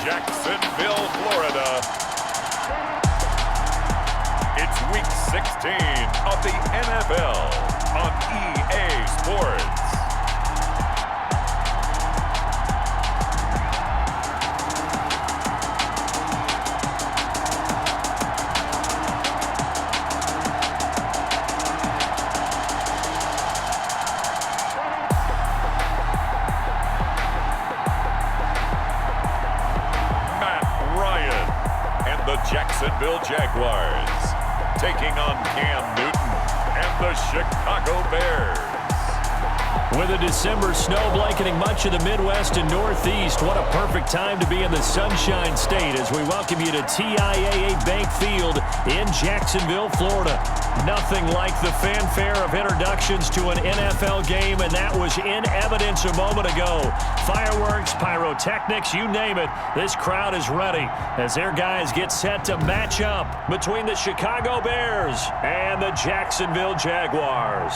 Jacksonville, Florida. It's Week 16 of the NFL on EA Sports. Jacksonville Jaguars taking on Cam Newton and the Chicago Bears. With a December snow blanketing much of the Midwest and Northeast, what a perfect time to be in the Sunshine State as we welcome you to TIAA Bank Field in Jacksonville, Florida. Nothing like the fanfare of introductions to an NFL game, and that was in evidence a moment ago. Fireworks, pyrotechnics, you name it, this crowd is ready as their guys get set to match up between the Chicago Bears and the Jacksonville Jaguars.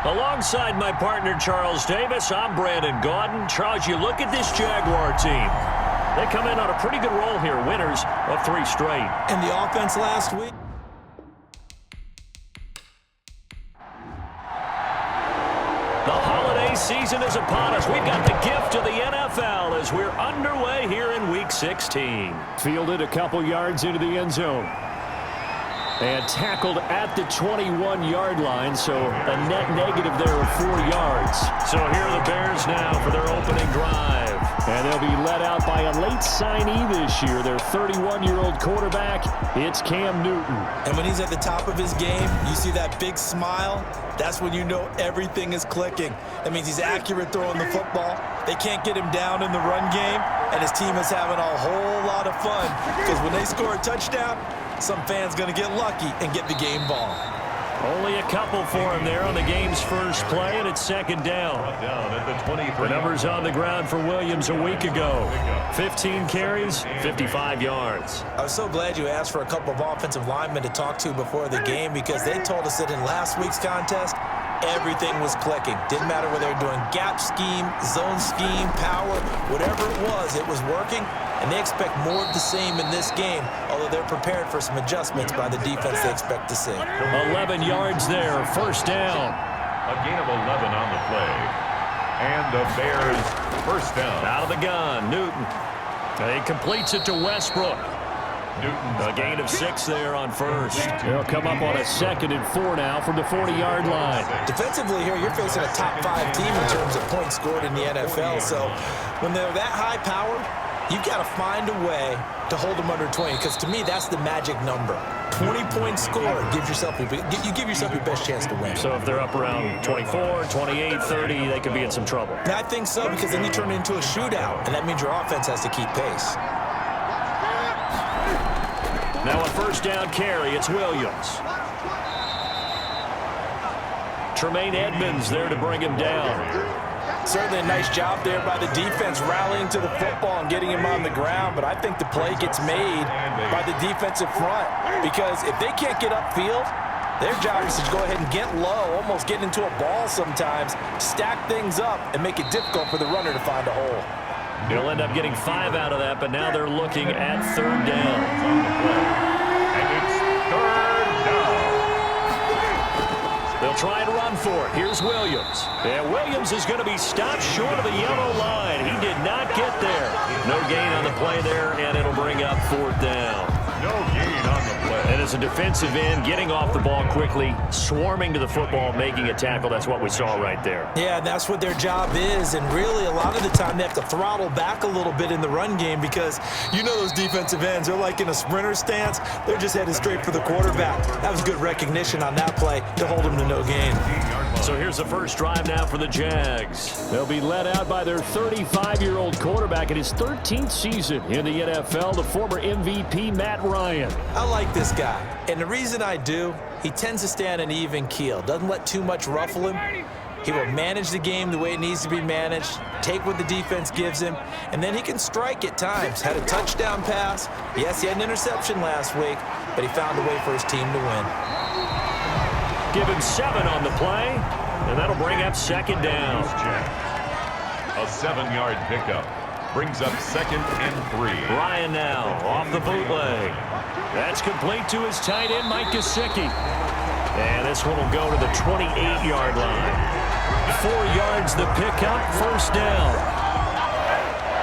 Alongside my partner, Charles Davis, I'm Brandon Gaudin. Charles, you look at this Jaguar team. They come in on a pretty good roll here, winners of 3 straight. And the offense last week. The holiday season is upon us. We've got the gift of the NFL as we're underway here in Week 16. Fielded a couple yards into the end zone. And tackled at the 21-yard line, so a net negative there of 4 yards. So here are the Bears now for their opening drive. And they'll be led out by a late signee this year, their 31-year-old quarterback. It's Cam Newton. And when he's at the top of his game, you see that big smile. That's when you know everything is clicking. That means he's accurate throwing the football. They can't get him down in the run game, and his team is having a whole lot of fun because when they score a touchdown, some fan's going to get lucky and get the game ball. Only a couple for him there on the game's first play, and it's second down. At the 23. The numbers on the ground for Williams a week ago. 15 carries, 55 yards. I was so glad you asked for a couple of offensive linemen to talk to before the game because they told us that in last week's contest, everything was clicking. Didn't matter whether they were doing gap scheme, zone scheme, power, whatever it was working. And they expect more of the same in this game, although they're prepared for some adjustments by the defense they expect to see. 11 yards there, first down. A gain of 11 on the play. And the Bears first down. Out of the gun, Newton. He completes it to Westbrook. A gain of 6 there on first. They'll come up on a 2nd and 4 now from the 40-yard line. Defensively here, you're facing a top-5 team in terms of points scored in the NFL. So when they're that high power, you've got to find a way to hold them under 20, because to me, that's the magic number. 20 points scored, you give yourself your best chance to win. So if they're up around 24, 28, 30, they could be in some trouble. And I think so, because then you turn it into a shootout, and that means your offense has to keep pace. Now a first down carry, it's Williams. Tremaine Edmonds there to bring him down. Certainly a nice job there by the defense rallying to the football and getting him on the ground, but I think the play gets made by the defensive front because if they can't get upfield, their job is to go ahead and get low, almost get into a ball sometimes, stack things up, and make it difficult for the runner to find a hole. They'll end up getting 5 out of that, but now they're looking at 3rd down. And it's 3rd down. They'll try and run for it. Here's Williams. And Williams is going to be stopped short of the yellow line. He did not get there. No gain on the play there, and it'll bring up 4th down. No gain on the play. And as a defensive end, getting off the ball quickly, swarming to the football, making a tackle, that's what we saw right there. Yeah, that's what their job is, and really a lot of the time they have to throttle back a little bit in the run game because you know those defensive ends, they're like in a sprinter stance. They're just headed straight for the quarterback. That was good recognition on that play to hold them to no gain. So here's the first drive now for the Jags. They'll be led out by their 35-year-old quarterback in his 13th season in the NFL, the former MVP Matt Ryan. I like this guy, and the reason I do, he tends to stay on an even keel, doesn't let too much ruffle him. He will manage the game the way it needs to be managed, take what the defense gives him, and then he can strike at times. Had a touchdown pass. Yes, he had an interception last week, but he found a way for his team to win. Give him 7 on the play, and that'll bring up 2nd down. A 7-yard pickup. Brings up 2nd and 3. Ryan now off the bootleg. That's complete to his tight end, Mike Gesicki. And this one will go to the 28-yard line. 4 yards the pickup, first down.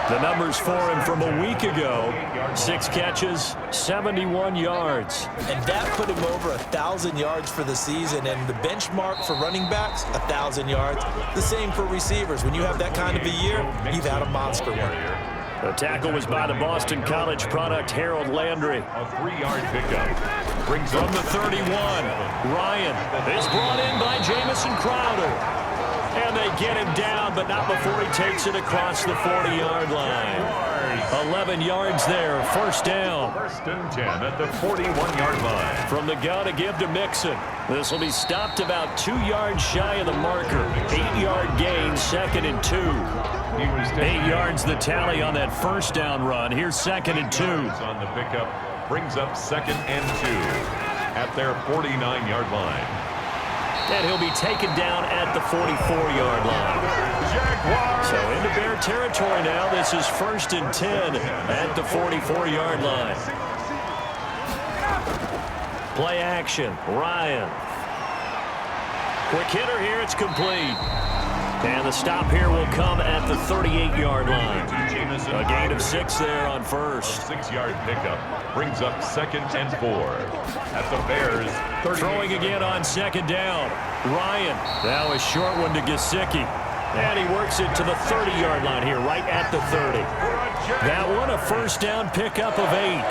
The numbers for him from a week ago, 6 catches, 71 yards. And that put him over 1,000 yards for the season. And the benchmark for running backs, 1,000 yards. The same for receivers. When you have that kind of a year, you've had a monster one. The tackle was by the Boston College product, Harold Landry. A 3-yard pickup. Brings From up the 31, Ryan is brought in by Jamison Crowder. And they get him down, but not before he takes it across the 40-yard line. 11 yards there, first down. 1st and 10 at the 41-yard line. From the gun to give to Mixon. This will be stopped about 2 yards shy of the marker. 8-yard gain, 2nd and 2. 8 yards the tally on that first down run. Here's 2nd and 2. On the pickup, brings up 2nd and 2 at their 49-yard line. And he'll be taken down at the 44-yard line. Jaguars. So into Bear territory now. This is 1st and 10 at the 44-yard line. Play action. Ryan. Quick hitter here. It's complete. And the stop here will come at the 38-yard line. A gain of 6 there on first. 6-yard pickup brings up 2nd and 4 at the Bears. Throwing again on 2nd down. Ryan. Now a short one to Gesicki. And he works it to the 30-yard line here, right at the 30. That one a first down pickup of 8.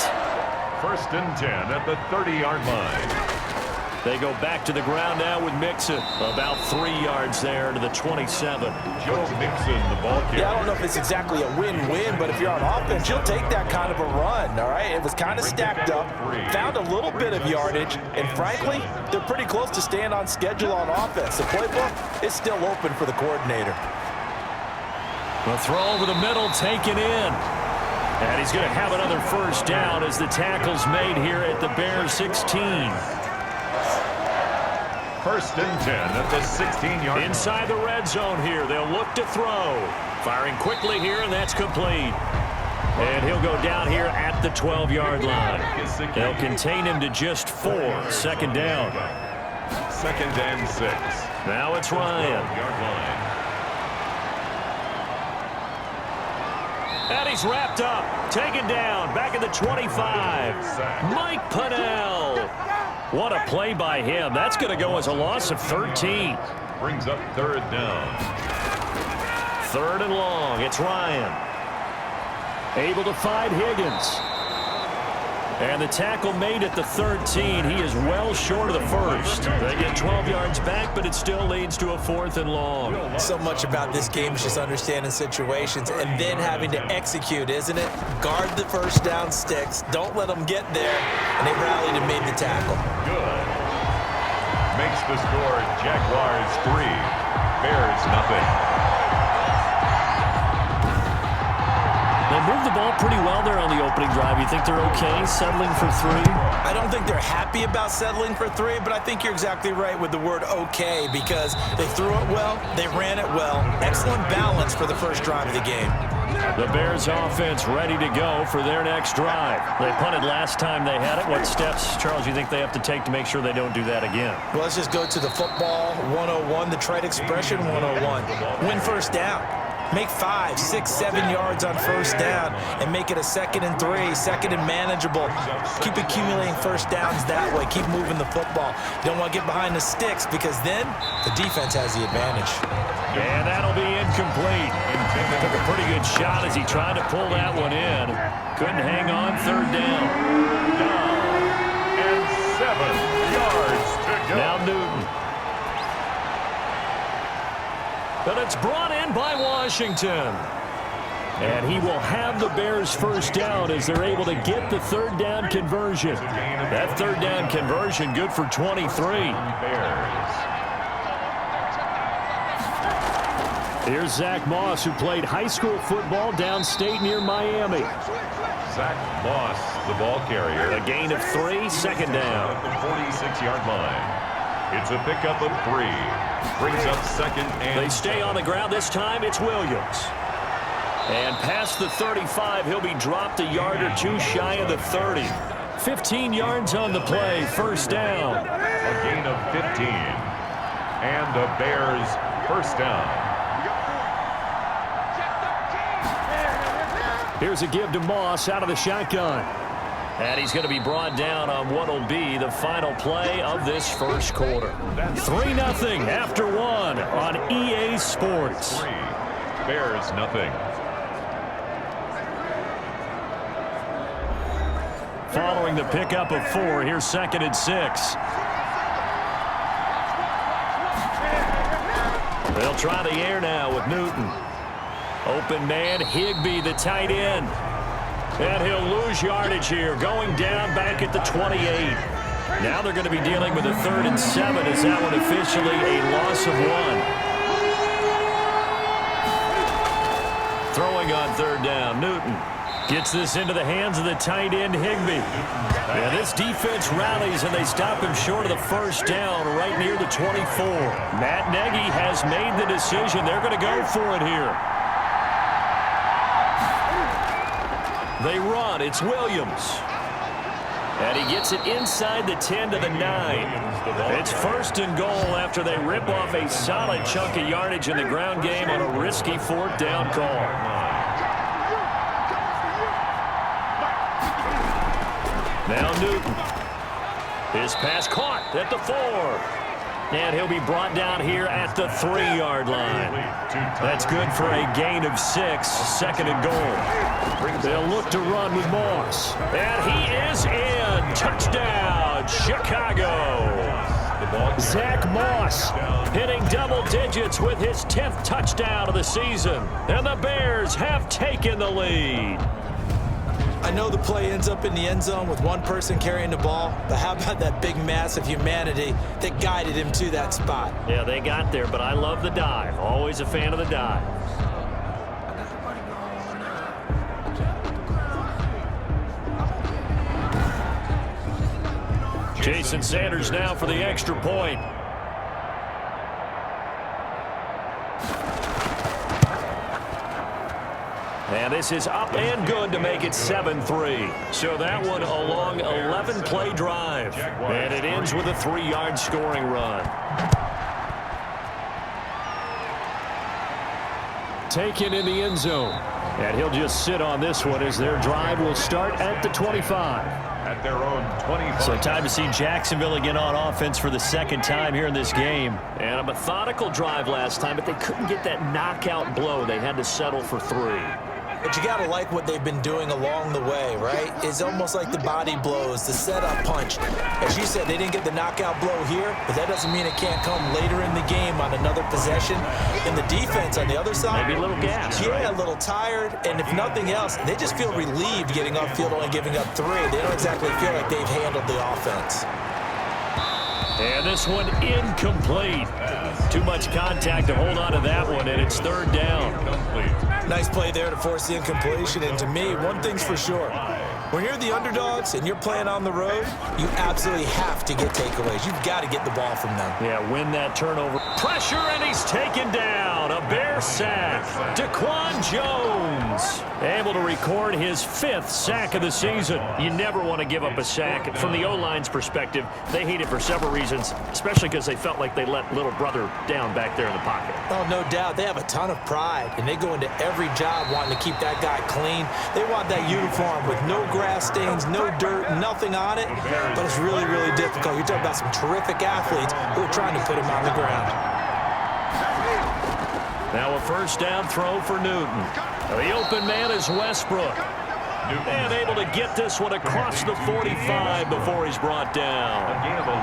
1st and 10 at the 30-yard line. They go back to the ground now with Mixon. About 3 yards there to the 27. Joe Mixon, the ball carrier. Yeah, I don't know if it's exactly a win-win, but if you're on offense, you'll take that kind of a run, all right? It was kind of stacked up, found a little bit of yardage, and frankly, they're pretty close to staying on schedule on offense. The playbook is still open for the coordinator. The throw over the middle, taken in. And he's going to have another first down as the tackle's made here at the Bears 16. 1st and 10 at the 16-yard line. Inside the red zone here. They'll look to throw. Firing quickly here, and that's complete. And he'll go down here at the 12-yard line. They'll contain him to just 4. 2nd down. 2nd and 6. Now it's Ryan. And he's wrapped up. Taken down. Back at the 25. Mike Pennell. What a play by him. That's going to go as a loss of 13. Brings up 3rd down. 3rd and long. It's Ryan. Able to find Higgins. And the tackle made at the 13. He is well short of the first. They get 12 yards back, but it still leads to a 4th and long. So much about this game is just understanding situations and then having to execute, isn't it? Guard the first down sticks. Don't let them get there. And they rallied and made the tackle. Good. Makes the score Jaguars 3, Bears nothing. They moved the ball pretty well there on the opening drive. You think they're okay settling for 3? I don't think they're happy about settling for 3, but I think you're exactly right with the word okay because they threw it well, they ran it well. Excellent balance for the first drive of the game. The Bears offense ready to go for their next drive. They punted last time they had it. What steps, Charles, you think they have to take to make sure they don't do that again? Well, let's just go to the football 101, the trite expression 101. Win first down. Make 5, 6, 7 yards on first down and make it a 2nd and 3, 2nd and manageable. Keep accumulating first downs that way. Keep moving the football. You don't want to get behind the sticks because then the defense has the advantage. And that'll be incomplete. Took a pretty good shot as he tried to pull that one in. Couldn't hang on 3rd down. And 7 yards to go. Now Newton. But it's brought in by Washington. And he will have the Bears first down as they're able to get the 3rd down conversion. That 3rd down conversion good for 23. Here's Zach Moss, who played high school football downstate near Miami. Zach Moss, the ball carrier. A gain of 3, 2nd down. At the 46-yard line. It's a pickup of 3. Brings up 2nd and... They stay on the ground. This time it's Williams. And past the 35, he'll be dropped a yard or two shy of the 30. 15 yards on the play, first down. A gain of 15. And the Bears first down. Here's a give to Moss out of the shotgun. And he's going to be brought down on what will be the final play of this first quarter. 3-0 after one on EA Sports. 3. Bears nothing. Following the pickup of 4, here's 2nd and 6. They'll try the air now with Newton. Open man, Higbee, the tight end. And he'll lose yardage here, going down back at the 28. Now they're going to be dealing with a 3rd and 7 as that one officially a loss of 1. Throwing on 3rd down, Newton. Gets this into the hands of the tight end, Higbee. Yeah, this defense rallies, and they stop him short of the first down right near the 24. Matt Nagy has made the decision. They're going to go for it here. They run. It's Williams. And he gets it inside the 10 to the 9. It's 1st and goal after they rip off a solid chunk of yardage in the ground game on a risky 4th down call. Now Newton. His pass caught at the 4. And he'll be brought down here at the 3-yard line. That's good for a gain of 6, 2nd and goal. They'll look to run with Moss. And he is in. Touchdown, Chicago. Zach Moss hitting double digits with his 10th touchdown of the season. And the Bears have taken the lead. I know the play ends up in the end zone with one person carrying the ball, but how about that big mass of humanity that guided him to that spot? Yeah, they got there, but I love the dive. Always a fan of the dive. Jason Sanders now for the extra point. And this is up and good to make it 7-3. So that one a long 11-play drive. And it ends with a 3-yard scoring run. Taken in the end zone. And he'll just sit on this one as their drive will start at the 25. At their own 25. So time to see Jacksonville again on offense for the 2nd time here in this game. And a methodical drive last time, but they couldn't get that knockout blow. They had to settle for 3. But you got to like what they've been doing along the way, right? It's almost like the body blows, the setup punch. As you said, they didn't get the knockout blow here, but that doesn't mean it can't come later in the game on another possession. And the defense on the other side, maybe a little gas. Yeah, right? A little tired. And if nothing else, they just feel relieved getting upfield, only giving up 3. They don't exactly feel like they've handled the offense. And this one incomplete. Too much contact to hold on to that one, and it's 3rd down. Nice play there to force the incompletion. And to me, one thing's for sure. When you're the underdogs and you're playing on the road, you absolutely have to get takeaways. You've got to get the ball from them. Yeah, win that turnover. Pressure, and he's taken down. A Bear sack. Daquan Jones able to record his 5th sack of the season. You never want to give up a sack. From the O-line's perspective, they hate it for several reasons, especially because they felt like they let little brother down back there in the pocket. Oh, no doubt. They have a ton of pride, and they go into every job wanting to keep that guy clean. They want that uniform with no grass stains, no dirt, nothing on it. But it's really, really difficult. You're talking about some terrific athletes who are trying to put him on the ground. Now a 1st down throw for Newton. The open man is Westbrook. And able to get this one across the 45 before he's brought down.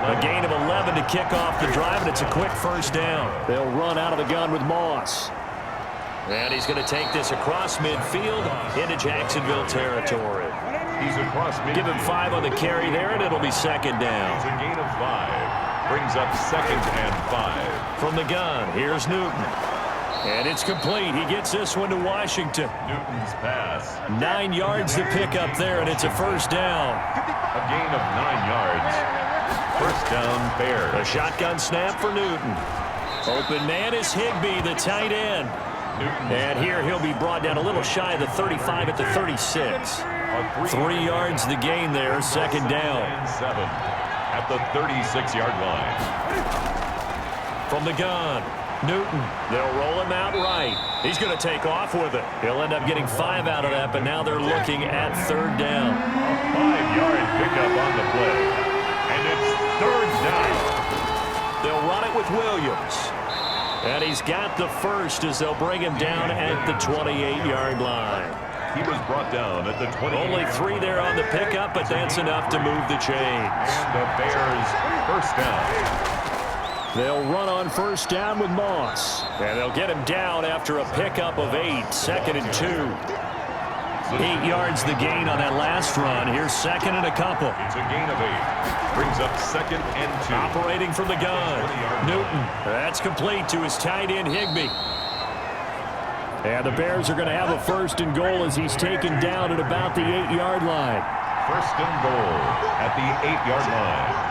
A gain of 11 to kick off the drive, and it's a quick 1st down. They'll run out of the gun with Moss. And he's going to take this across midfield into Jacksonville territory. He's across midfield. Give him 5 on the carry there, and it'll be 2nd down. It's a gain of 5. Brings up 2nd and 5. From the gun, here's Newton. And it's complete. He gets this one to Washington. Newton's pass. 9 yards to pick up there, and it's a 1st down. A gain of 9 yards. 1st down, Bears. A shotgun snap for Newton. Open man is Higbee, the tight end. And here he'll be brought down a little shy of the 35 at the 36. 3 yards the gain there, second down. And 7 at the 36-yard line. From the gun, Newton. They'll roll him out right. He's going to take off with it. He'll end up getting 5 out of that, but now they're looking at third down. A 5-yard pickup on the play. And it's third down. They'll run it with Williams. And he's got the first as they'll bring him down at the 28-yard line. He was brought down at the 20. Only 3 there on the pickup, but that's enough to move the chains. And the Bears first down. They'll run on first down with Moss. And they'll get him down after a pickup of 8, second and 2. 8 yards the gain on that last run. Here's second and a couple. It's a gain of 8. Brings up second and 2. Operating from the gun. Newton. That's complete to his tight end, Higbee. And the Bears are going to have a first and goal as he's taken down at about the 8-yard line. First and goal at the 8-yard line.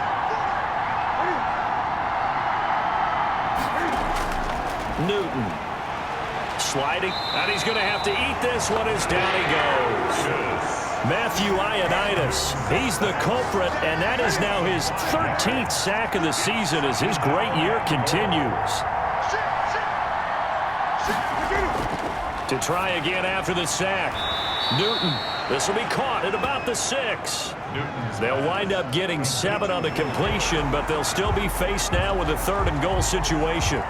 Newton. Sliding. And he's going to have to eat this one as down he goes. Matthew Ioannidis. He's the culprit, and that is now his 13th sack of the season as his great year continues. To try again after the sack. Newton. This will be caught at about the 6. They'll wind up getting 7 on the completion, but they'll still be faced now with a third and goal situation.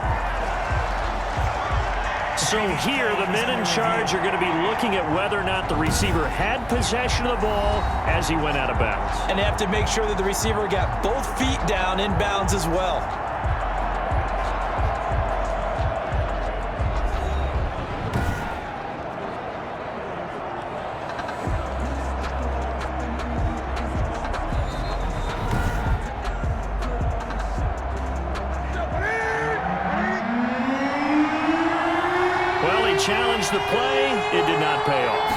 So here, the men in charge are going to be looking at whether or not the receiver had possession of the ball as he went out of bounds. And they have to make sure that the receiver got both feet down in bounds as well. Challenged the play, it did not pay off.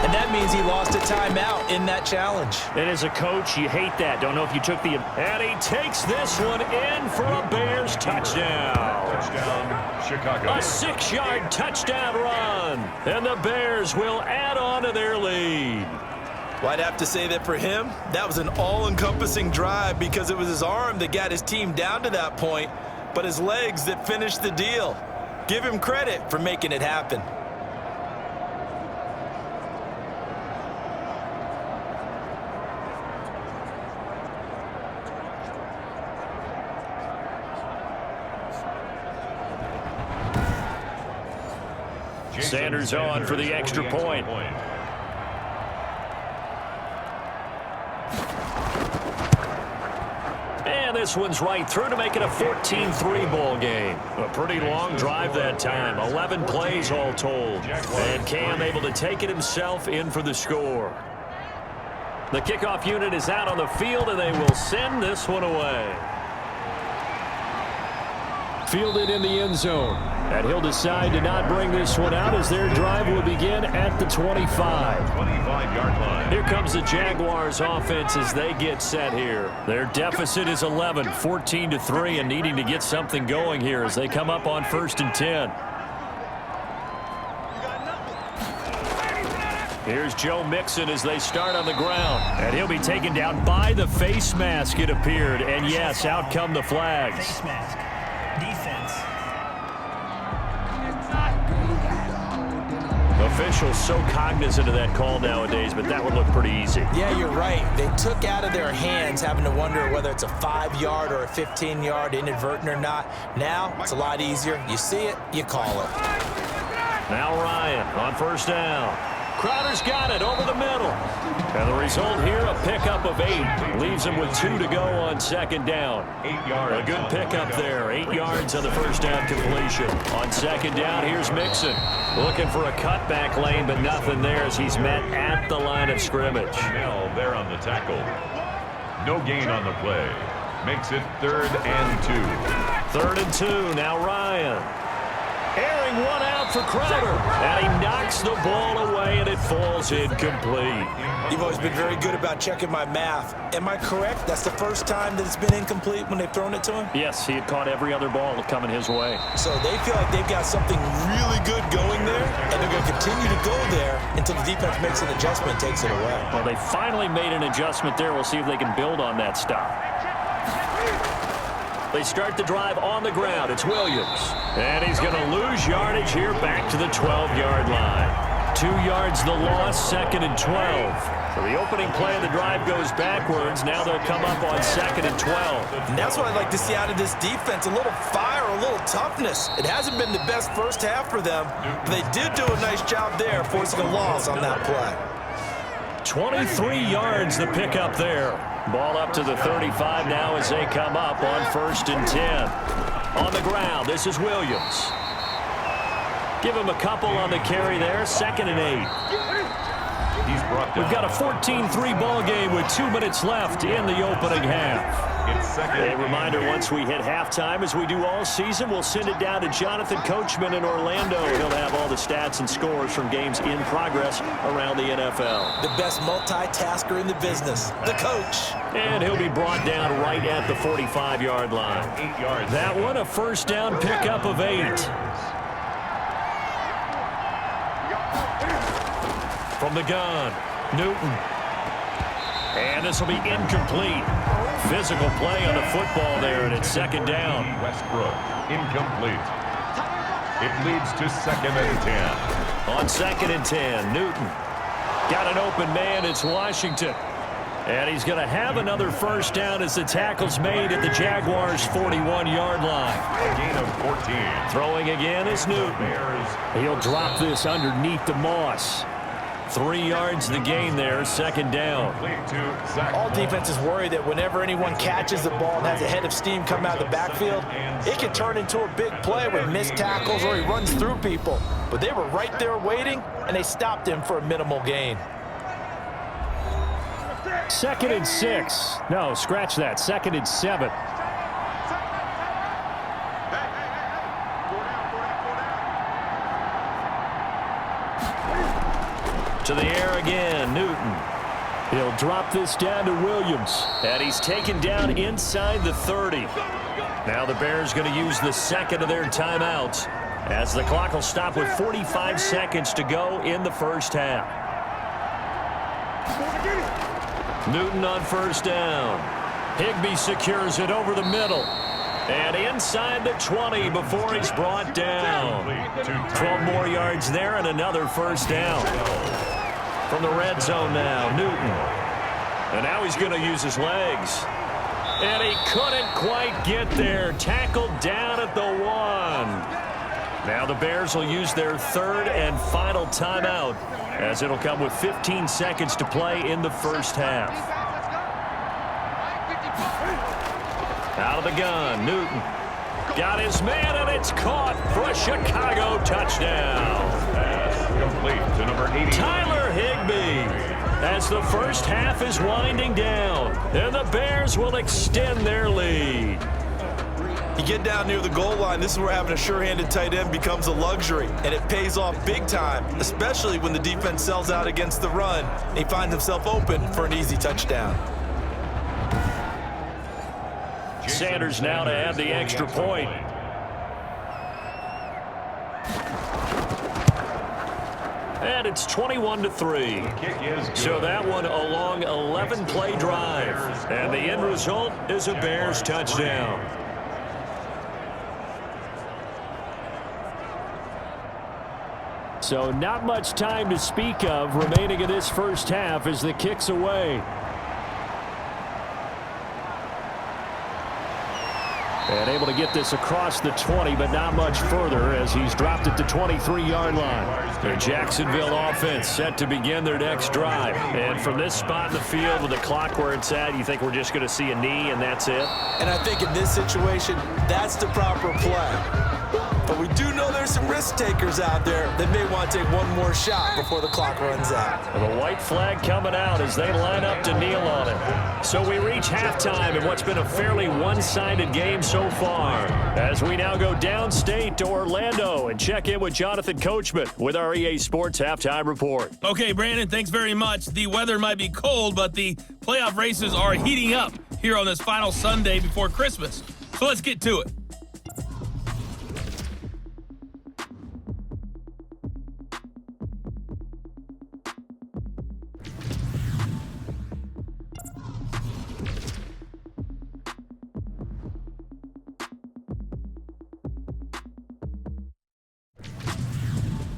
And that means he lost a timeout in that challenge. And as a coach, you hate that. Don't know if you took the... And he takes this one in for a Bears touchdown. Touchdown, Chicago. A 6-yard touchdown run. And the Bears will add on to their lead. Well, I'd have to say that for him, that was an all-encompassing drive because it was his arm that got his team down to that point, but his legs that finished the deal. Give him credit for making it happen. Sanders on for the extra point. And this one's right through to make it a 14-3 ball game. A pretty long drive that time. 11 plays all told. And Cam able to take it himself in for the score. The kickoff unit is out on the field, and they will send this one away. Fielded in the end zone. And he'll decide to not bring this one out as their drive will begin at the 25. 25-yard line. Here comes the Jaguars offense as they get set here. Their deficit is 11, 14-3, and needing to get something going here as they come up on 1st and 10. Here's Joe Mixon as they start on the ground. And he'll be taken down by the face mask, it appeared. And yes, out come the flags. Face mask. Defense. Officials so cognizant of that call nowadays, but that would look pretty easy. Yeah, you're right. They took out of their hands having to wonder whether it's a 5-yard or a 15-yard inadvertent or not. Now, it's a lot easier. You see it, you call it. Now Ryan on first down. Crowder's got it over the middle. And the result here, a pickup of 8. Leaves him with 2 to go on second down. 8 yards. A good pickup there. 8 yards on the first down completion. On second down, here's Mixon. Looking for a cutback lane, but nothing there as he's met at the line of scrimmage. Now there on the tackle. No gain on the play. Makes it 3rd and 2. 3rd and 2. Now Ryan. Airing one out for Crowder. And he knocks the ball away, and it falls incomplete. You've always been very good about checking my math. Am I correct? That's the first time that it's been incomplete when they've thrown it to him? Yes, he had caught every other ball coming his way. So they feel like they've got something really good going there, and they're going to continue to go there until the defense makes an adjustment and takes it away. Well, they finally made an adjustment there. We'll see if they can build on that stop. They start the drive on the ground. It's Williams. And he's going to lose yardage here back to the 12-yard line. 2 yards the loss, 2nd and 12. So the opening play of the drive goes backwards. Now they'll come up on 2nd and 12. And that's what I'd like to see out of this defense, a little fire, a little toughness. It hasn't been the best first half for them, but they did do a nice job there, forcing a loss on that play. 23 yards the pickup there. Ball up to the 35 now as they come up on 1st and 10. On the ground, this is Williams. Give him a couple on the carry there, 2nd and 8. We've got a 14-3 ball game with 2 minutes left in the opening half. A reminder, once we hit halftime, as we do all season, we'll send it down to Jonathan Coachman in Orlando. He'll have all the stats and scores from games in progress around the NFL. The best multitasker in the business, the coach. And he'll be brought down right at the 45-yard line. 8 yards. That one, a first down pickup of 8. From the gun, Newton. And this will be incomplete. Physical play on the football there, and it's 2nd down. Westbrook, incomplete. It leads to 2nd and 10. On 2nd and 10, Newton. Got an open man, it's Washington. And he's going to have another first down as the tackle's made at the Jaguars' 41-yard line. A gain of 14. Throwing again is Newton. He'll drop this underneath the Moss. 3 yards the gain there, 2nd down. All defenses worry that whenever anyone catches the ball and has a head of steam come out of the backfield, it can turn into a big play with missed tackles or he runs through people. But they were right there waiting, and they stopped him for a minimal gain. 2nd and 6. No, scratch that. 2nd and 7. To the air again, Newton. He'll drop this down to Williams. And he's taken down inside the 30. Now the Bears going to use the 2nd of their timeouts as the clock will stop with 45 seconds to go in the first half. Newton on first down. Higbee secures it over the middle. And inside the 20 before he's brought down. 12 more yards there and another first down. From the red zone now, Newton. And now he's going to use his legs. And he couldn't quite get there. Tackled down at the 1. Now the Bears will use their 3rd and final timeout as it'll come with 15 seconds to play in the first half. Out of the gun, Newton. Got his man, and it's caught for a Chicago touchdown. Complete to number 80. Tyler Higbee. As the first half is winding down, and the Bears will extend their lead. You get down near the goal line, this is where having a sure-handed tight end becomes a luxury, and it pays off big time, especially when the defense sells out against the run, and he finds himself open for an easy touchdown. Sanders now to add the extra point. And it's 21-3. So that one a long 11-play drive. And the end result is a Bears touchdown. So not much time to speak of remaining in this first half as the kick's away. And able to get this across the 20, but not much further as he's dropped at the 23-yard line. The Jacksonville offense set to begin their next drive. And from this spot in the field with the clock where it's at, you think we're just going to see a knee and that's it? And I think in this situation, that's the proper play. But we do know there's some risk takers out there that may want to take one more shot before the clock runs out. The white flag coming out as they line up to kneel on it. So we reach halftime in what's been a fairly one-sided game so far. As we now go downstate to Orlando and check in with Jonathan Coachman with our EA Sports Halftime Report. Okay, Brandon, thanks very much. The weather might be cold, but the playoff races are heating up here on this final Sunday before Christmas. So let's get to it.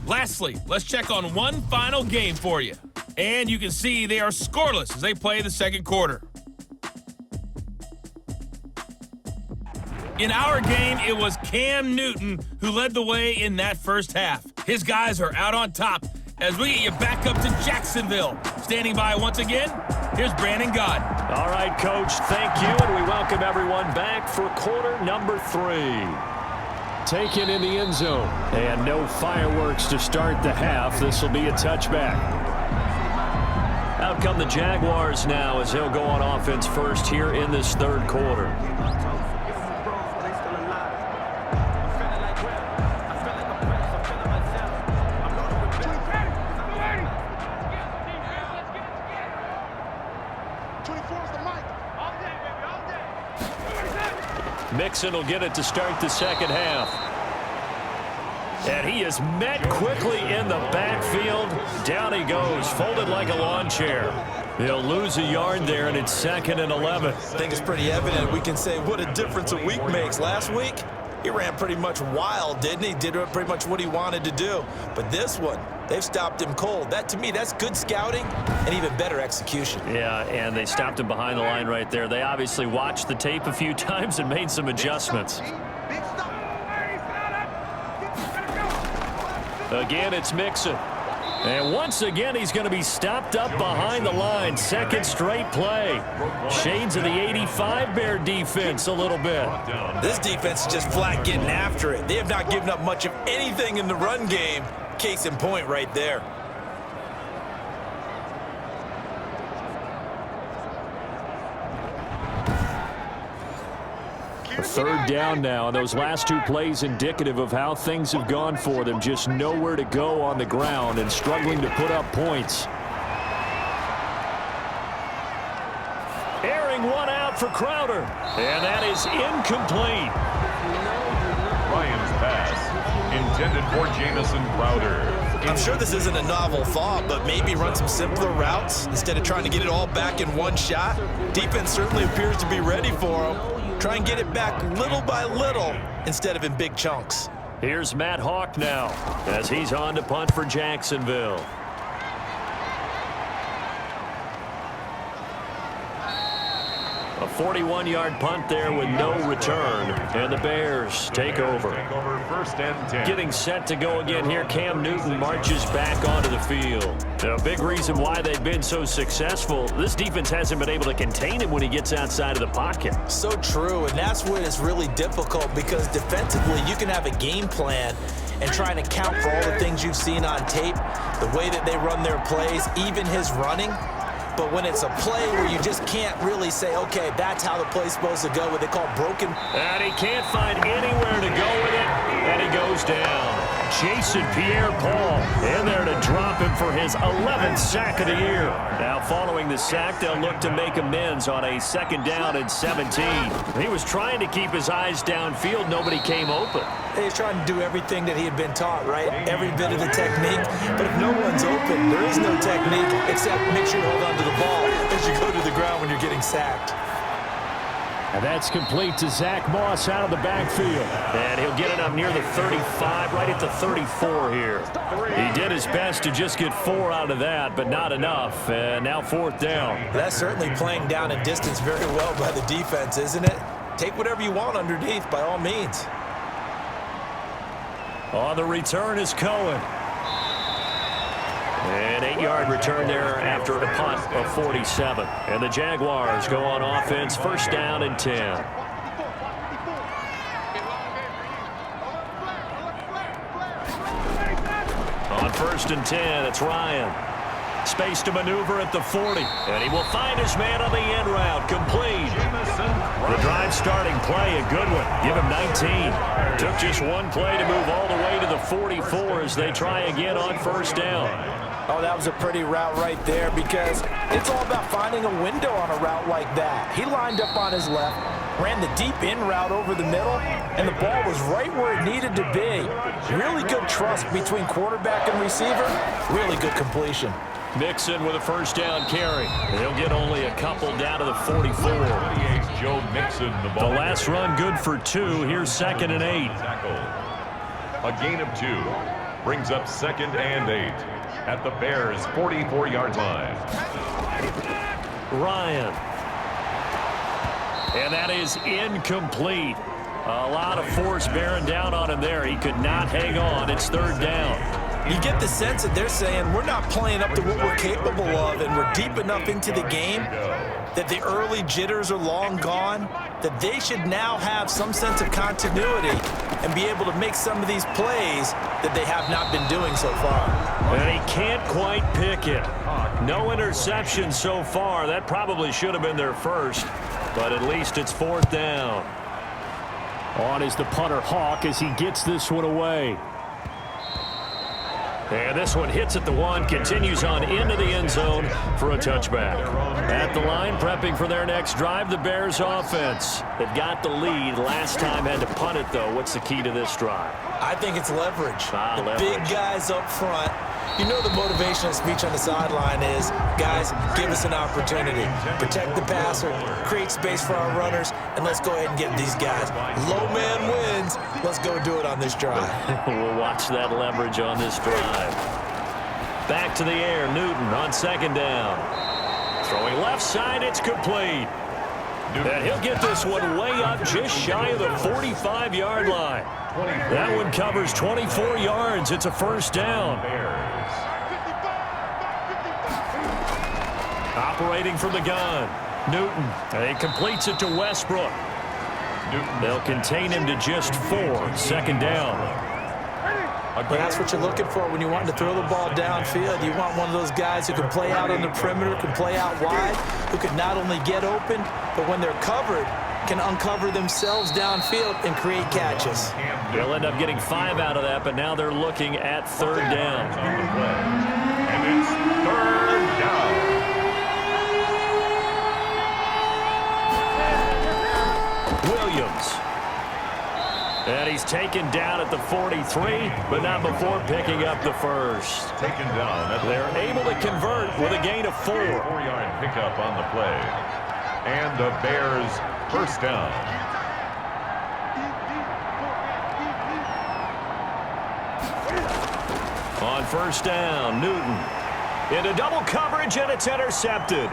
Lastly, let's check on one final game for you. And you can see they are scoreless as they play the second quarter. In our game, it was Cam Newton who led the way in that first half. His guys are out on top as we get you back up to Jacksonville. Standing by once again, here's Brandon Gaudin. All right, Coach, thank you, and we welcome everyone back for quarter number 3. Taken in the end zone, and no fireworks to start the half. This will be a touchback. Out come the Jaguars now as he'll go on offense first here in this third quarter. Mixon will get it to start the second half. And he is met quickly in the backfield. Down he goes, folded like a lawn chair. He'll lose a yard there, and it's 2nd and 11. I think it's pretty evident. We can say what a difference a week makes. Last week, he ran pretty much wild, didn't he? Did pretty much what he wanted to do. But this one, they've stopped him cold. That, to me, that's good scouting and even better execution. Yeah, and they stopped him behind the line right there. They obviously watched the tape a few times and made some adjustments. Again, it's Mixon. And once again, he's going to be stopped up behind the line. Second straight play. Shades of the 85 Bear defense a little bit. This defense is just flat getting after it. They have not given up much of anything in the run game. Case in point right there. Third down now, and those last 2 plays indicative of how things have gone for them. Just nowhere to go on the ground and struggling to put up points. Airing one out for Crowder, and that is incomplete. Ryan's pass intended for Jamison Crowder. I'm sure this isn't a novel thought, but maybe run some simpler routes instead of trying to get it all back in one shot. Defense certainly appears to be ready for him. Try and get it back little by little instead of in big chunks. Here's Matt Hawk now as he's on to punt for Jacksonville. A 41-yard punt there with no return, and the Bears take over. First and 10. Getting set to go again here, Cam Newton marches back onto the field. A big reason why they've been so successful, this defense hasn't been able to contain him when he gets outside of the pocket. So true, and that's when it's really difficult because defensively you can have a game plan and trying to count for all the things you've seen on tape, the way that they run their plays, even his running. But when it's a play where you just can't really say, okay, that's how the play's supposed to go, what they call broken. And he can't find anywhere to go with it, and he goes down. Jason Pierre-Paul in there to drop him for his 11th sack of the year. Now following the sack, they'll look to make amends on a 2nd down and 17. He was trying to keep his eyes downfield. Nobody came open. He was trying to do everything that he had been taught, right? Every bit of the technique. But if no one's open, there is no technique except make sure you hold on to the ball as you go to the ground when you're getting sacked. And that's complete to Zach Moss out of the backfield. And he'll get it up near the 35, right at the 34 here. He did his best to just get 4 out of that, but not enough. And now 4th down. That's certainly playing down and distance very well by the defense, isn't it? Take whatever you want underneath, by all means. On the return is Cohen. An 8-yard return there after a punt of 47. And the Jaguars go on offense, 1st down and 10. 1st and 10. It's Ryan. Space to maneuver at the 40. And he will find his man on the end route. Complete. The drive starting play, a good one. Give him 19. Took just one play to move all the way to the 44 as they try again on 1st down. Oh, that was a pretty route right there because it's all about finding a window on a route like that. He lined up on his left, ran the deep in route over the middle, and the ball was right where it needed to be. Really good trust between quarterback and receiver. Really good completion. Mixon with a 1st down carry. He'll get only a couple down to the 44. Joe Mixon, the The last run good for 2. Here's 2nd and 8. A gain of 2 brings up 2nd and 8 at the Bears' 44-yard line. Ryan. And that is incomplete. A lot of force bearing down on him there. He could not hang on. It's 3rd down. You get the sense that they're saying we're not playing up to what we're capable of, and we're deep enough into the game that the early jitters are long gone, that they should now have some sense of continuity and be able to make some of these plays that they have not been doing so far. And he can't quite pick it. No interception so far. That probably should have been their first, but at least it's 4th down. On is the punter, Hawk, as he gets this one away. And this one hits at the 1, continues on into the end zone for a touchback. At the line, prepping for their next drive, the Bears offense. They've got the lead. Last time had to punt it, though. What's the key to this drive? I think it's leverage. The leverage. Big guys up front. You know the motivational speech on the sideline is, guys, give us an opportunity. Protect the passer, create space for our runners, and let's go ahead and get these guys. Low man wins. Let's go do it on this drive. We'll watch that leverage on this drive. Back to the air, Newton on 2nd down. Throwing left side, it's complete. And he'll get this one way up just shy of the 45-yard line. That one covers 24 yards. It's a 1st down. Operating from the gun, Newton. And he completes it to Westbrook. They'll contain him to just 4. 2nd down. But that's what you're looking for when you want to throw the ball downfield. You want one of those guys who can play out on the perimeter, can play out wide, who can not only get open, but when they're covered, can uncover themselves downfield and create catches. They'll end up getting 5 out of that, but now they're looking at 3rd down. And it's 3rd down. Williams. And he's taken down at the 43, but not before picking up the first. Taken down. They're able to convert with a gain of 4. 4-yard pickup on the play. And the Bears' 1st down. On 1st down, Newton. Into double coverage, and it's intercepted.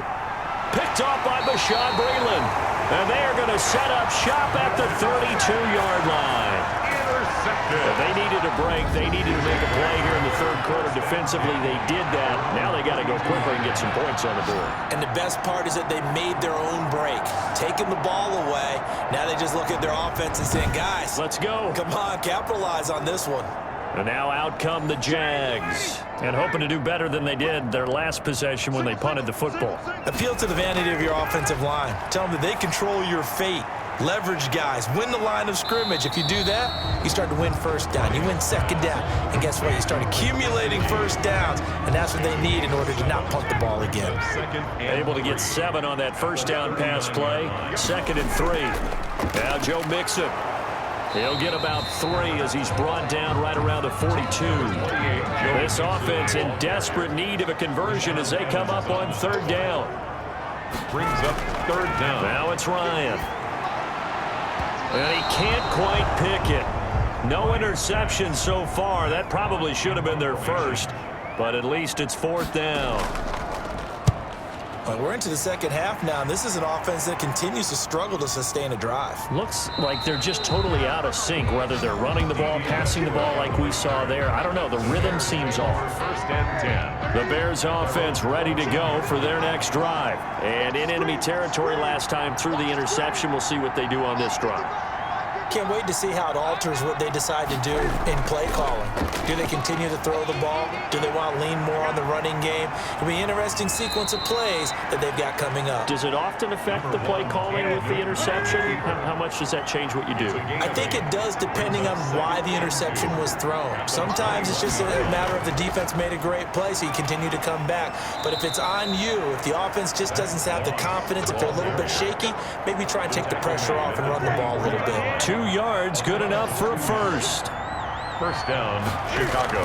Picked off by Bashaud Breeland. And they are going to set up shop at the 32-yard line. Intercepted. They needed a break. They needed to make a play here in the 3rd quarter. Defensively, they did that. Now they got to go quickly and get some points on the board. And the best part is that they made their own break. Taking the ball away, now they just look at their offense and saying, guys, Let's go. come on, capitalize on this one. And now out come the Jags. And hoping to do better than they did their last possession when they punted the football. Appeal to the vanity of your offensive line. Tell them that they control your fate. Leverage guys. Win the line of scrimmage. If you do that, you start to win 1st down. You win 2nd down. And guess what? You start accumulating 1st downs. And that's what they need in order to not punt the ball again. Able to get 7 on that 1st down pass play. 2nd and 3. Now Joe Mixon. He'll get about 3 as he's brought down right around the 42. This offense in desperate need of a conversion as they come up on 3rd down. Brings up 3rd down. Now it's Ryan. And he can't quite pick it. No interception so far. That probably should have been their first, but at least it's 4th down. Well, we're into the 2nd half now, and this is an offense that continues to struggle to sustain a drive. Looks like they're just totally out of sync, whether they're running the ball, passing the ball like we saw there. I don't know. The rhythm seems off. 1st and 10. The Bears offense ready to go for their next drive. And in enemy territory last time through the interception. We'll see what they do on this drive. Can't wait to see how it alters what they decide to do in play calling. Do they continue to throw the ball? Do they want to lean more on the running game? It'll be an interesting sequence of plays that they've got coming up. Does it often affect the play calling with the interception? How much does that change what you do? I think it does, depending on why the interception was thrown. Sometimes it's just a matter of the defense made a great play, so you continue to come back. But if it's on you, if the offense just doesn't have the confidence, if they're a little bit shaky, maybe try and take the pressure off and run the ball a little bit. 2 yards, good enough for a first. First down, Chicago.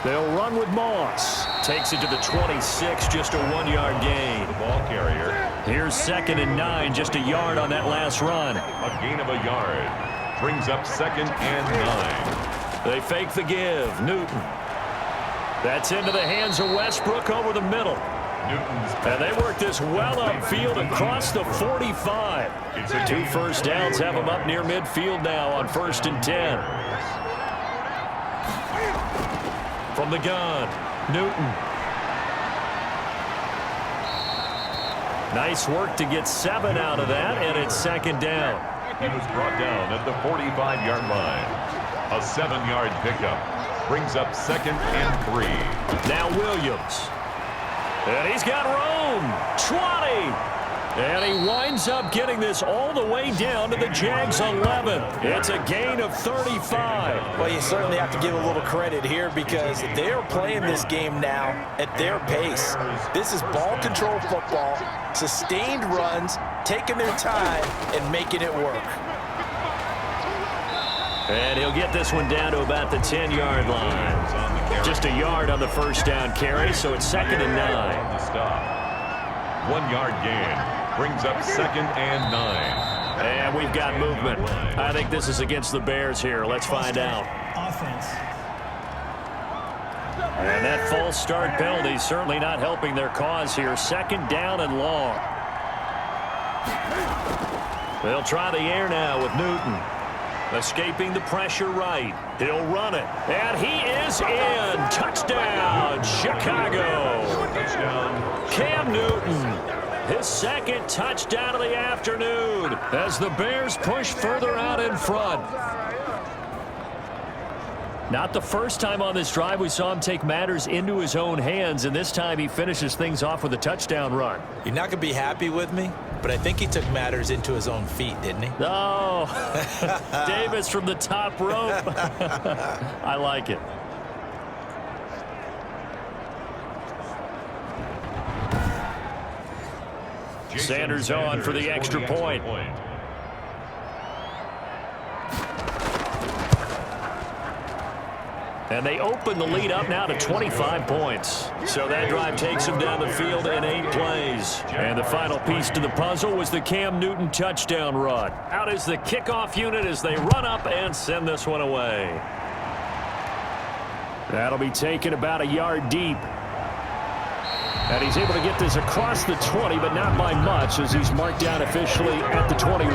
They'll run with Moss. Takes it to the 26, just a 1-yard gain. The ball carrier. Here's 2nd and 9, just a yard on that last run. A gain of a yard. Brings up 2nd and 9. They fake the give. Newton. That's into the hands of Westbrook over the middle. And they work this well upfield across the 45. 2 first downs have them up near midfield now on 1st and 10. From the gun, Newton. Nice work to get 7 out of that, and it's 2nd down. He was brought down at the 45-yard line. A 7-yard pickup brings up 2nd and 3. Now Williams. And he's got room. 20. And he winds up getting this all the way down to the Jags 11. It's a gain of 35. Well, you certainly have to give a little credit here because they're playing this game now at their pace. This is ball control football, sustained runs, taking their time, and making it work. And he'll get this one down to about the 10-yard line. Just a yard on the first down carry, so it's 2nd and 9. 1-yard gain. Brings up 2nd and 9. And we've got movement. I think this is against the Bears here. Let's find out. Offense. And that false start penalty certainly not helping their cause here. 2nd down and long. They'll try the air now with Newton. Escaping the pressure right. He'll run it. And he is in. Touchdown, Chicago. Touchdown. Cam Newton. His 2nd touchdown of the afternoon as the Bears push further out in front. Not the first time on this drive we saw him take matters into his own hands, and this time he finishes things off with a touchdown run. You're not going to be happy with me, but I think he took matters into his own feet, didn't he? Oh, Davis from the top rope. I like it. Sanders on for the extra point. And they open the lead up now to 25 points. So that drive takes them down the field in 8 plays. And the final piece to the puzzle was the Cam Newton touchdown run. Out is the kickoff unit as they run up and send this one away. That'll be taken about a yard deep. And he's able to get this across the 20, but not by much as he's marked down officially at the 21.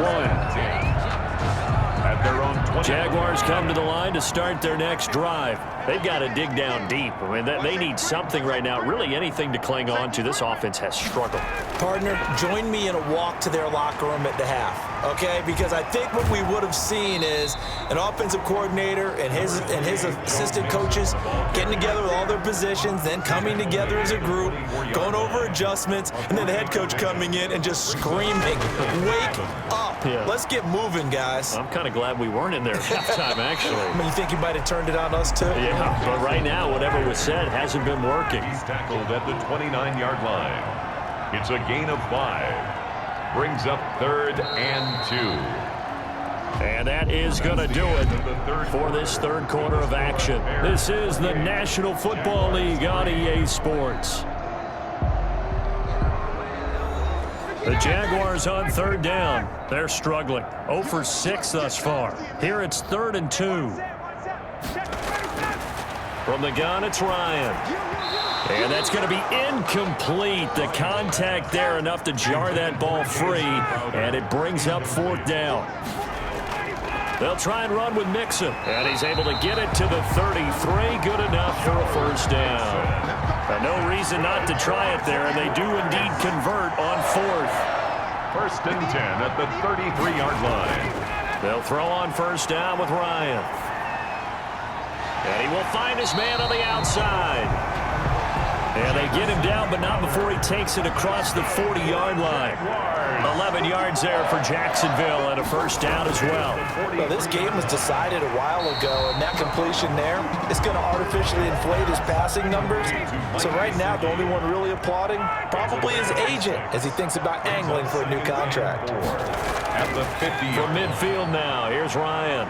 At their own 20. Jaguars come to the line to start their next drive. They've got to dig down deep. I mean, they need something right now, really anything to cling on to. This offense has struggled. Partner, join me in a walk to their locker room at the half, okay? Because I think what we would have seen is an offensive coordinator and his assistant coaches getting together with all their positions, then coming together as a group, going over adjustments, and then the head coach coming in and just screaming, "Wake up! Yeah. Let's get moving, guys." I'm kind of glad we weren't in there at halftime, actually. I mean, you think you might have turned it on us, too? Yeah, but right now, whatever was said hasn't been working. He's tackled at the 29-yard line. It's a gain of 5. Brings up 3rd and 2. And that is going to do it for this third quarter of action. This is the National Football League on EA Sports. The Jaguars on 3rd down. They're struggling. 0 for 6 thus far. Here it's 3rd and 2. From the gun, it's Ryan. And that's going to be incomplete. The contact there enough to jar that ball free, and it brings up 4th down. They'll try and run with Mixon, and he's able to get it to the 33. Good enough for a first down. And no reason not to try it there, and they do indeed convert on 4th. 1st and 10 at the 33-yard line. They'll throw on first down with Ryan. And he will find his man on the outside. And they get him down, but not before he takes it across the 40-yard line. 11 yards there for Jacksonville and a first down as well. Well, this game was decided a while ago, and that completion there is going to artificially inflate his passing numbers. So right now, the only one really applauding probably his agent as he thinks about angling for a new contract. At the 50. From midfield now, here's Ryan.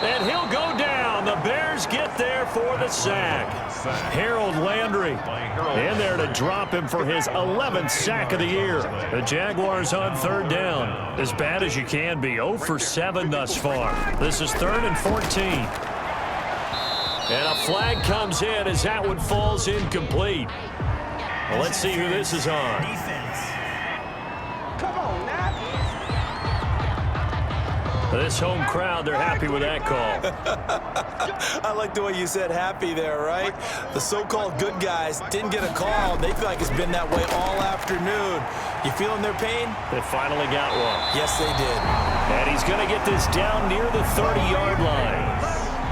And he'll go down. The Bears get there for the sack. Harold Landry in there to drop him for his 11th sack of the year. The Jaguars on third down. As bad as you can be. 0 for 7 thus far. This is 3rd and 14. And a flag comes in as that one falls incomplete. Well, let's see who this is on. Defense. This home crowd, they're happy with that call. I like the way you said happy there, right? The so-called good guys didn't get a call. They feel like it's been that way all afternoon. You feeling their pain? They finally got one. Yes, they did. And he's going to get this down near the 30-yard line.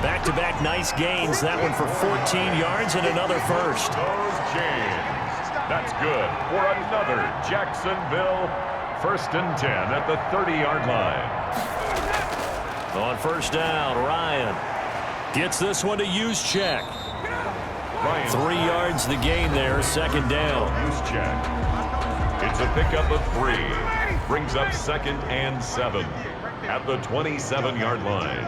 Back-to-back nice gains. That one for 14 yards and another first. Those chains. That's good for another Jacksonville 1st and 10 at the 30-yard line. On first down, Ryan gets this one to Juszczyk. Ryan. 3 yards the gain there, second down. Juszczyk. It's a pickup of 3. Brings up 2nd and 7 at the 27-yard line.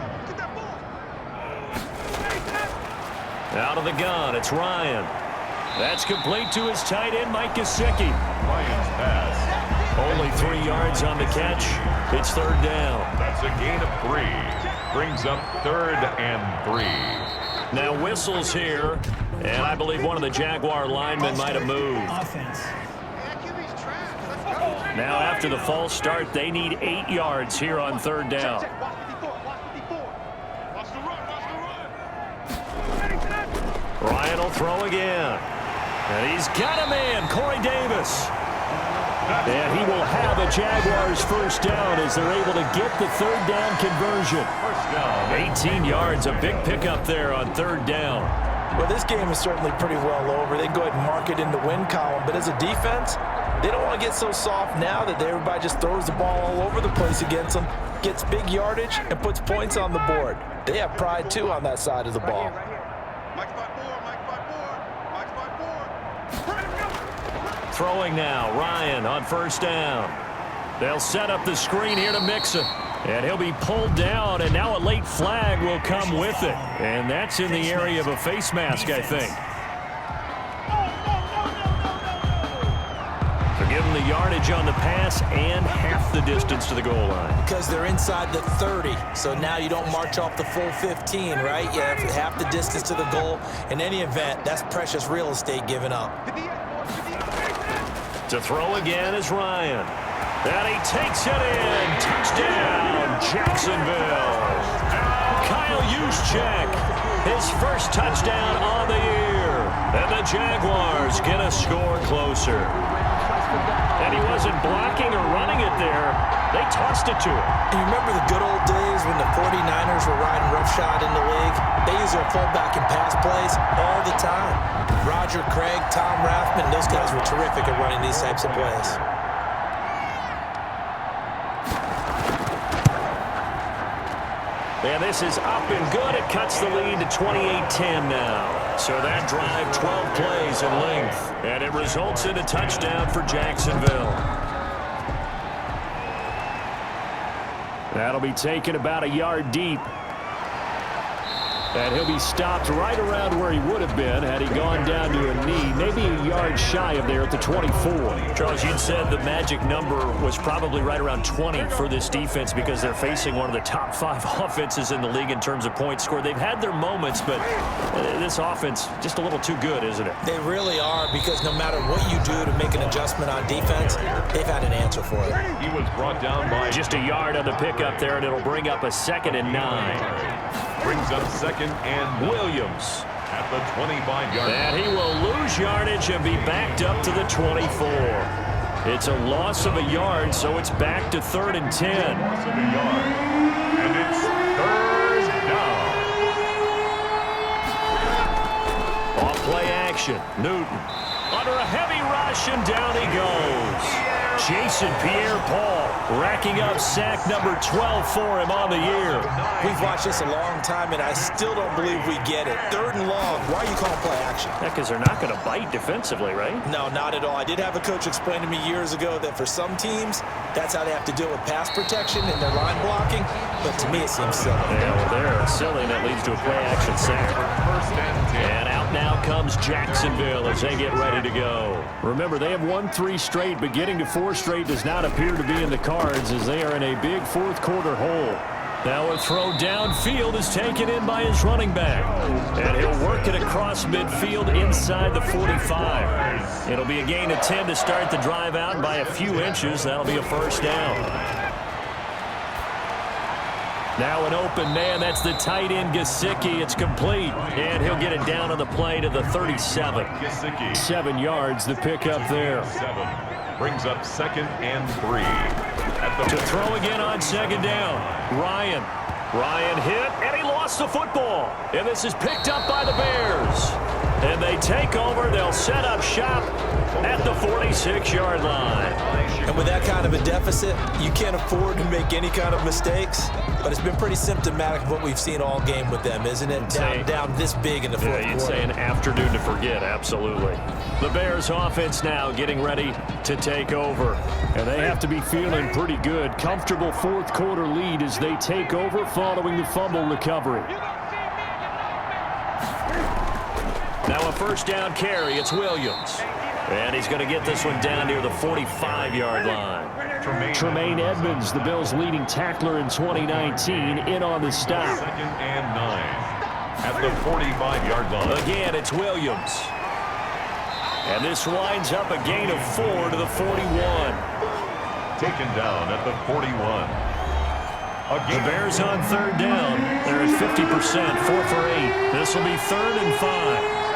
Out of the gun, it's Ryan. That's complete to his tight end, Mike Gesicki. Ryan's pass. Only 3 yards on the catch. It's third down. That's a gain of 3. Brings up 3rd and 3. Now whistles here, and I believe one of the Jaguar linemen might have moved. Offense. Now after the false start, they need 8 yards here on third down. Ryan will throw again. And he's got a man, Corey Davis. And he will have a Jaguars first down as they're able to get the third down conversion. First down. 18 yards, a big pickup there on third down. Well, this game is certainly pretty well over. They go ahead and mark it in the win column. But as a defense, they don't want to get so soft now that everybody just throws the ball all over the place against them, gets big yardage, and puts points on the board. They have pride, too, on that side of the ball. Throwing now, Ryan on first down. They'll set up the screen here to Mixon. And he'll be pulled down, and now a late flag will come with it. And that's in the area of a face mask, I think. So give them the yardage on the pass and half the distance to the goal line. Because they're inside the 30, so now you don't march off the full 15, right? You have half the distance to the goal. In any event, that's precious real estate given up. To throw again is Ryan. And he takes it in. Touchdown, Jacksonville. Kyle Juszczyk, his first touchdown on the year. And the Jaguars get a score closer. And he wasn't blocking or running it there. They tossed it to him. And you remember the good old days when the 49ers were riding roughshod in the league? They use their fullback in pass plays all the time. Roger Craig, Tom Rathman, those guys were terrific at running these types of plays. And this is up and good. It cuts the lead to 28-10 now. So that drive, 12 plays in length. And it results in a touchdown for Jacksonville. That'll be taken about a yard deep. And he'll be stopped right around where he would have been had he gone down to a knee, maybe a yard shy of there at the 24. Charles, you'd said the magic number was probably right around 20 for this defense because they're facing one of the top 5 offenses in the league in terms of points scored. They've had their moments, but this offense just a little too good, isn't it? They really are, because no matter what you do to make an adjustment on defense, they've had an answer for it. He was brought down by just a yard on the pickup there, and it'll bring up a 2nd and 9. Brings up 2nd and Williams at the 25-yard line. And he will lose yardage and be backed up to the 24. It's a loss of a yard, so it's back to 3rd and 10. Loss of a yard. action. Newton under a heavy rush, and down he goes. Jason Pierre-Paul racking up sack number 12 for him on the year. We've watched this a long time, and I still don't believe we get it. 3rd and long. Why are you calling play action? Yeah, because they're not going to bite defensively, right? No, not at all. I did have a coach explain to me years ago that for some teams, that's how they have to deal with pass protection and their line blocking. But to me, it seems silly. Yeah, well, they're silly, and that leads to a play-action sack. And out now comes Jacksonville as they get ready to go. Remember, they have won 3 straight, but getting to 4 straight does not appear to be in the cards as they are in a big 4th quarter hole. Now a throw downfield is taken in by his running back. And he'll work it across midfield inside the 45. It'll be a gain of 10 to start the drive out by a few inches. That'll be a first down. Now an open man. That's the tight end, Gesicki. It's complete. And he'll get it down on the play to the 37. 7 yards, the pickup there. Brings up 2nd and 3. To throw again on 2nd down. Ryan hit, and he lost the football. And this is picked up by the Bears. And they take over. They'll set up shop at the 46-yard line. And with that kind of a deficit, you can't afford to make any kind of mistakes. But it's been pretty symptomatic of what we've seen all game with them, isn't it? Down this big in the 4th quarter. Yeah, you'd say an afternoon to forget, absolutely. The Bears offense now getting ready to take over. And they have to be feeling pretty good. Comfortable 4th quarter lead as they take over following the fumble recovery. Now a first down carry. It's Williams. And he's going to get this one down near the 45-yard line. Tremaine Edmonds, the Bills' leading tackler in 2019, in on the stop. 2nd and 9 at the 45-yard line. Again, it's Williams. And this winds up a gain of 4 to the 41. Taken down at the 41. The Bears on 3rd down. They're at 50%, 4 for 8. This will be 3rd and 5.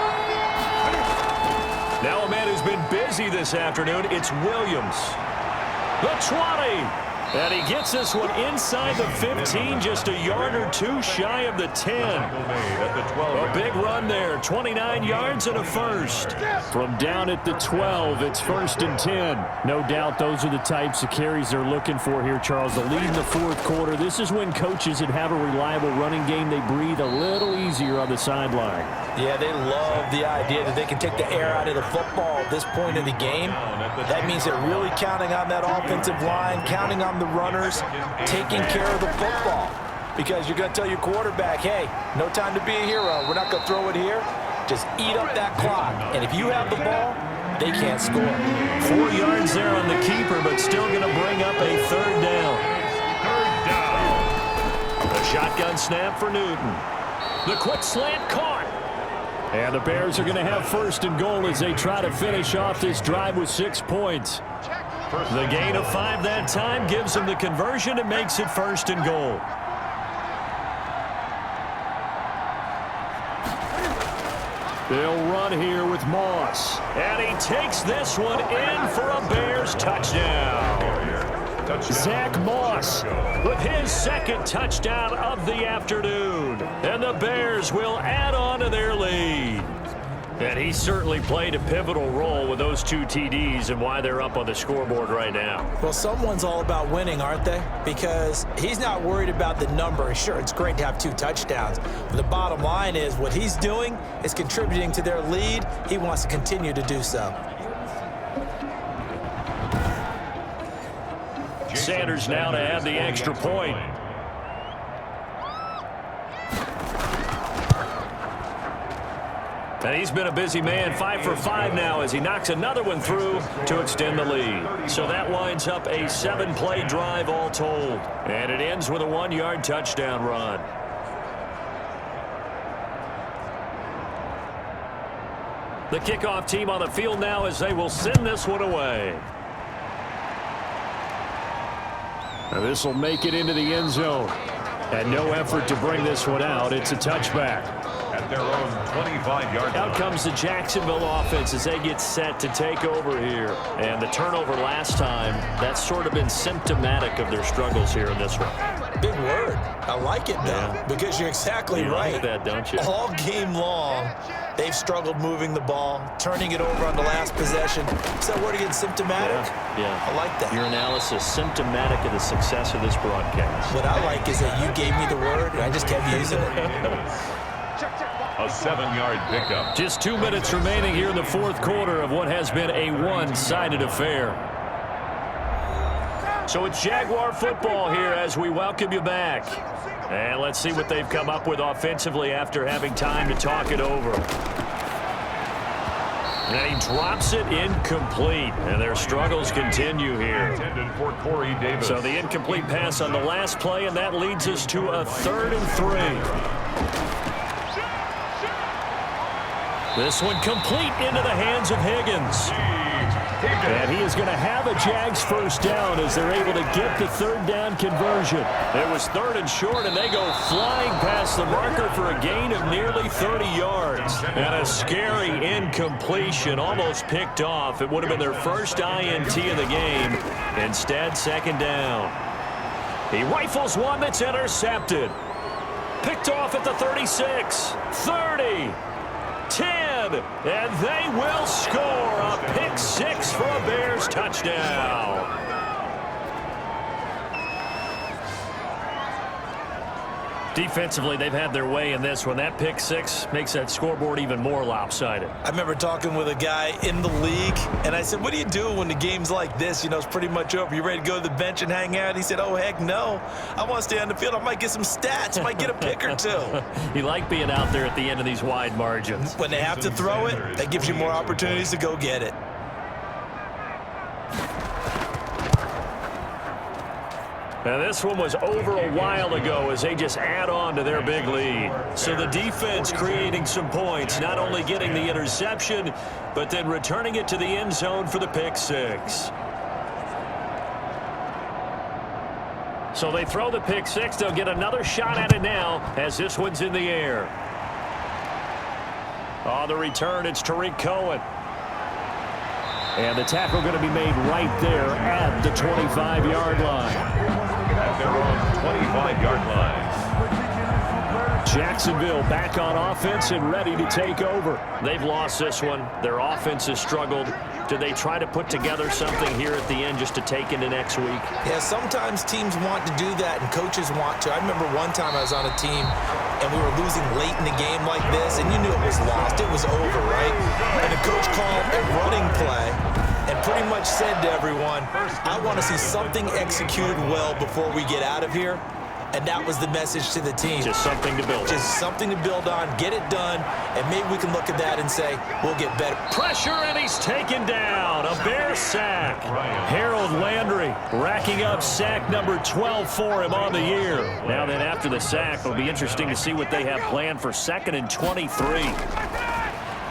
Now a man who's been busy this afternoon, it's Williams. The 20. And he gets this one inside the 15, just a yard or 2 shy of the 10. A big run there, 29 yards and a first. From down at the 12, it's 1st and 10. No doubt those are the types of carries they're looking for here, Charles. The lead in the 4th quarter. This is when coaches that have a reliable running game, they breathe a little easier on the sideline. Yeah, they love the idea that they can take the air out of the football at this point in the game. That means they're really counting on that offensive line, counting on the runners, taking care of the football. Because you're going to tell your quarterback, hey, no time to be a hero. We're not going to throw it here. Just eat up that clock. And if you have the ball, they can't score. 4 yards there on the keeper, but still going to bring up a 3rd down. A shotgun snap for Newton. The quick slant caught. And the Bears are going to have 1st and goal as they try to finish off this drive with 6 points. The gain of 5 that time gives them the conversion and makes it 1st and goal. They'll run here with Moss. And he takes this one in for a Bears touchdown. Zach Moss with his 2nd touchdown of the afternoon. And the Bears will add on to their lead. And he certainly played a pivotal role with those 2 TDs and why they're up on the scoreboard right now. Well, someone's all about winning, aren't they? Because he's not worried about the number. Sure, it's great to have 2 touchdowns. But the bottom line is what he's doing is contributing to their lead. He wants to continue to do so. Sanders now to add the extra point. And he's been a busy man, 5 for 5 now as he knocks another one through to extend the lead. So that winds up a 7-play drive all told. And it ends with a 1-yard touchdown run. The kickoff team on the field now as they will send this one away. And this will make it into the end zone. And no effort to bring this one out. It's a touchback. At their own 25-yard line. Out comes the Jacksonville offense as they get set to take over here. And the turnover last time, that's sort of been symptomatic of their struggles here in this one. big word. I like it, though, because you're exactly right. Like that, don't you? All game long, they've struggled moving the ball, turning it over on the last possession. Is that word again, symptomatic? Yeah. I like that. Your analysis symptomatic of the success of this broadcast. What I like is that you gave me the word, and I just kept using it. A 7-yard pickup. Just 2 minutes remaining here in the fourth quarter of what has been a one-sided affair. So it's Jaguar football here as we welcome you back. And let's see what they've come up with offensively after having time to talk it over. And he drops it incomplete, and their struggles continue here. Intended for Corey Davis. So the incomplete pass on the last play, and that leads us to a 3rd and 3. This one complete into the hands of Higgins. And he is going to have a Jags first down as they're able to get the 3rd down conversion. It was 3rd and short, and they go flying past the marker for a gain of nearly 30 yards. And a scary incompletion, almost picked off. It would have been their first INT of the game. Instead, 2nd down. He rifles one that's intercepted. Picked off at the 36, 30. 10, and they will score a pick 6 for a Bears touchdown. Defensively, they've had their way in this one. That pick 6 makes that scoreboard even more lopsided. I remember talking with a guy in the league, and I said, what do you do when the game's like this? You know, it's pretty much over. You ready to go to the bench and hang out? He said, oh, heck no. I want to stay on the field. I might get some stats. Might get a pick or two. You like being out there at the end of these wide margins. When they have to throw it, that gives you more opportunities to go get it. Now this one was over a while ago as they just add on to their big lead. So the defense creating some points, not only getting the interception, but then returning it to the end zone for the pick 6. So they throw the pick 6. They'll get another shot at it now as this one's in the air. On the return, it's Tariq Cohen. And the tackle going to be made right there at the 25-yard line. At their own 25-yard line. Jacksonville back on offense and ready to take over. They've lost this one. Their offense has struggled. Do they try to put together something here at the end just to take into next week? Yeah, sometimes teams want to do that and coaches want to. I remember one time I was on a team and we were losing late in the game like this, and you knew it was lost. It was over, right? And the coach called a running play and pretty much said to everyone, I want to see something executed well before we get out of here. And that was the message to the team. Just something to build on. Just something to build on, get it done, and maybe we can look at that and say, we'll get better. Pressure, and he's taken down. A Bear sack. Harold Landry racking up sack number 12 for him on the year. Now then, after the sack, it'll be interesting to see what they have planned for 2nd and 23.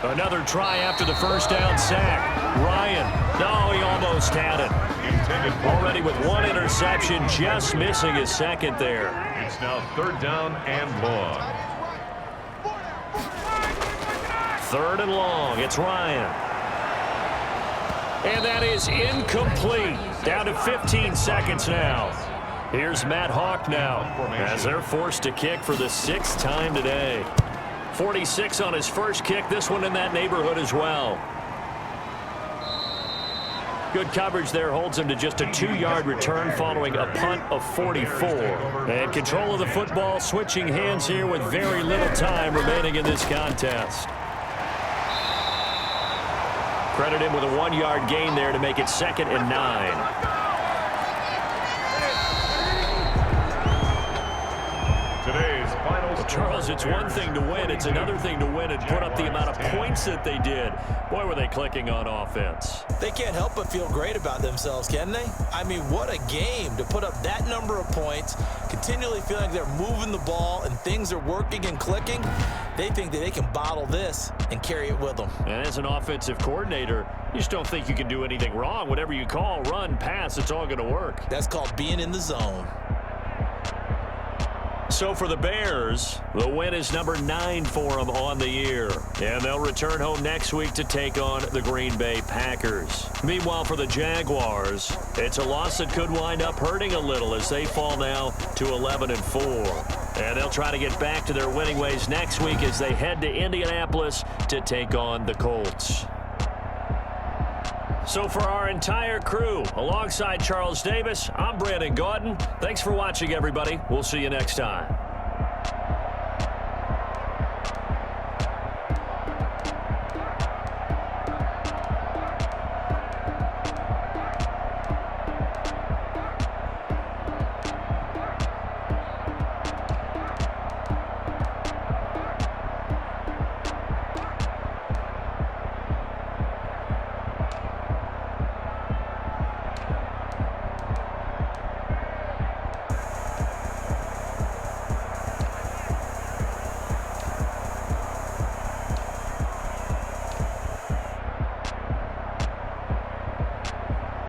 Another try after the first down sack. Ryan, no, he almost had it. Already with one interception, just missing his 2nd there. It's now 3rd down and long. 3rd and long, it's Ryan. And that is incomplete. Down to 15 seconds now. Here's Matt Hawk now as they're forced to kick for the 6th time today. 46 on his first kick, this one in that neighborhood as well. Good coverage there holds him to just a 2-yard return following a punt of 44. And control of the football, switching hands here with very little time remaining in this contest. Credit him with a 1-yard gain there to make it 2nd and 9. Today's final score. Charles, it's one thing to win. It's another thing to win and put up the amount of points that they did. Boy, were they clicking on offense. They can't help but feel great about themselves, can they? I mean, what a game to put up that number of points, continually feeling like they're moving the ball and things are working and clicking. They think that they can bottle this and carry it with them. And as an offensive coordinator, you just don't think you can do anything wrong. Whatever you call, run, pass, it's all going to work. That's called being in the zone. So for the Bears, the win is number 9 for them on the year. And they'll return home next week to take on the Green Bay Packers. Meanwhile, for the Jaguars, it's a loss that could wind up hurting a little as they fall now to 11-4. And they'll try to get back to their winning ways next week as they head to Indianapolis to take on the Colts. So for our entire crew, alongside Charles Davis, I'm Brandon Gaudin. Thanks for watching, everybody. We'll see you next time.